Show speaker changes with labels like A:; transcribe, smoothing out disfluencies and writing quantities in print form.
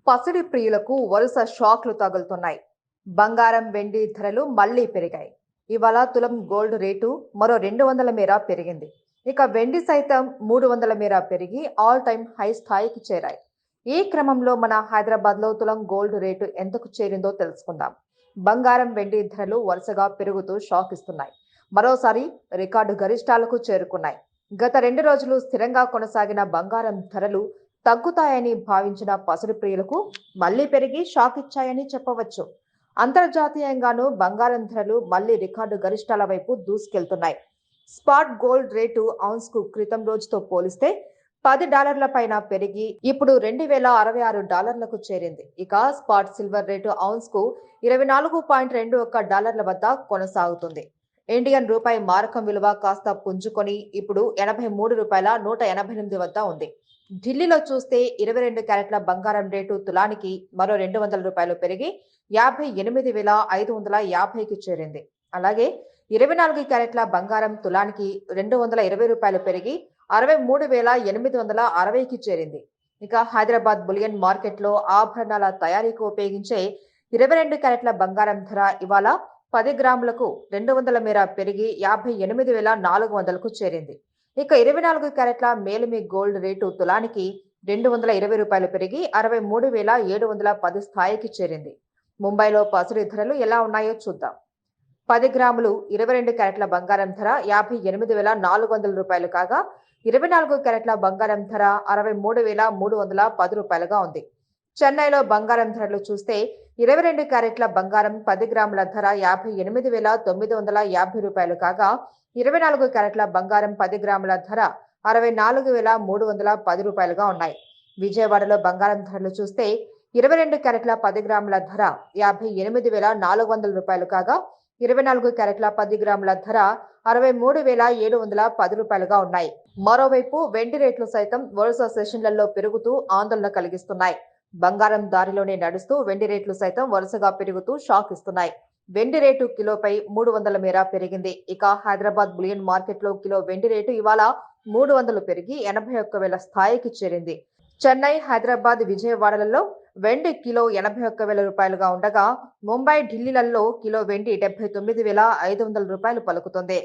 A: పసిడి ప్రియులకు వరుస షాక్లు తగులుతున్నాయి. బంగారం, వెండి ధరలు మళ్లీ పెరిగాయి. ఇవాళ తులం గోల్డ్ రేటు మరో 200 మేర పెరిగింది. ఇక వెండి సైతం 300 మేర పెరిగి ఆల్ టైమ్ హై స్థాయికి చేరాయి. ఈ క్రమంలో మన హైదరాబాద్లో తులం గోల్డ్ రేటు ఎంతకు చేరిందో తెలుసుకుందాం. బంగారం, వెండి ధరలు వరుసగా పెరుగుతూ షాక్ ఇస్తున్నాయి. మరోసారి రికార్డు గరిష్టాలకు చేరుకున్నాయి. గత 2 రోజులు స్థిరంగా కొనసాగిన బంగారం ధరలు తగ్గుతాయని భావించిన పసిడి ప్రియులకు మళ్లీ పెరిగి షాక్ ఇచ్చాయని చెప్పవచ్చు. అంతర్జాతీయంగానూ బంగారం ధరలు మళ్లీ రికార్డు గరిష్టాల వైపు దూసుకెళ్తున్నాయి. స్పాట్ గోల్డ్ రేటు ఔన్స్ కు క్రితం రోజుతో పోలిస్తే $10 పైన పెరిగి ఇప్పుడు $2066 చేరింది. ఇక స్పాట్ సిల్వర్ రేటు ఔన్స్ కు $24.21 వద్ద కొనసాగుతుంది. ఇండియన్ రూపాయి మారకం విలువ కాస్త పుంజుకొని ఇప్పుడు $83.188 వద్ద ఉంది. ఢిల్లీలో చూస్తే 22 క్యారెట్ల బంగారం రేటు తులానికి మరో $200 పెరిగి 58,550కి చేరింది. అలాగే 24 క్యారెట్ల బంగారం తులానికి $220 పెరిగి 63,860కి చేరింది. ఇక హైదరాబాద్ బులియన్ మార్కెట్లో ఆభరణాల తయారీకి ఉపయోగించే 22 క్యారెట్ల బంగారం ధర ఇవాళ 10 గ్రాములకు 200 మేర పెరిగి 58,400కు చేరింది. ఇక 24 క్యారెట్ల మేలిమి గోల్డ్ రేటు తులానికి $220 పెరిగి 63,710 స్థాయికి చేరింది. ముంబైలో పసిడి ధరలు ఎలా ఉన్నాయో చూద్దాం. 10 గ్రాములు 22 క్యారెట్ల బంగారం ధర $58,400 కాగా 24 క్యారెట్ల బంగారం ధర $63,310గా ఉంది. చెన్నైలో బంగారం ధరలు చూస్తే 22 క్యారెట్ల బంగారం 10 గ్రాముల ధర $58,950 కాగా 24 క్యారెట్ల బంగారం 10 గ్రాముల ధర $64,310గా ఉన్నాయి. విజయవాడలో బంగారం ధరలు చూస్తే 22 క్యారెట్ల 10 గ్రాముల ధర $58,400 కాగా 24 క్యారెట్ల 10 గ్రాముల ధర $63,710గా ఉన్నాయి. మరోవైపు వెండి రేట్లు సైతం వరుస సెషన్లలో పెరుగుతూ ఆందోళన కలిగిస్తున్నాయి. బంగారం దారిలోనే నడుస్తూ వెండి రేట్లు సైతం వరుసగా పెరుగుతూ షాక్ ఇస్తున్నాయి. వెండి రేటు కిలోపై 300 మేర పెరిగింది. ఇక హైదరాబాద్ బులియన్ మార్కెట్లో కిలో వెండి రేటు ఇవాళ 300 పెరిగి 81,000 స్థాయికి చేరింది. చెన్నై, హైదరాబాద్, విజయవాడలలో వెండి కిలో $81,000గా ఉండగా ముంబై, ఢిల్లీలలో కిలో వెండి $79,500 పలుకుతుంది.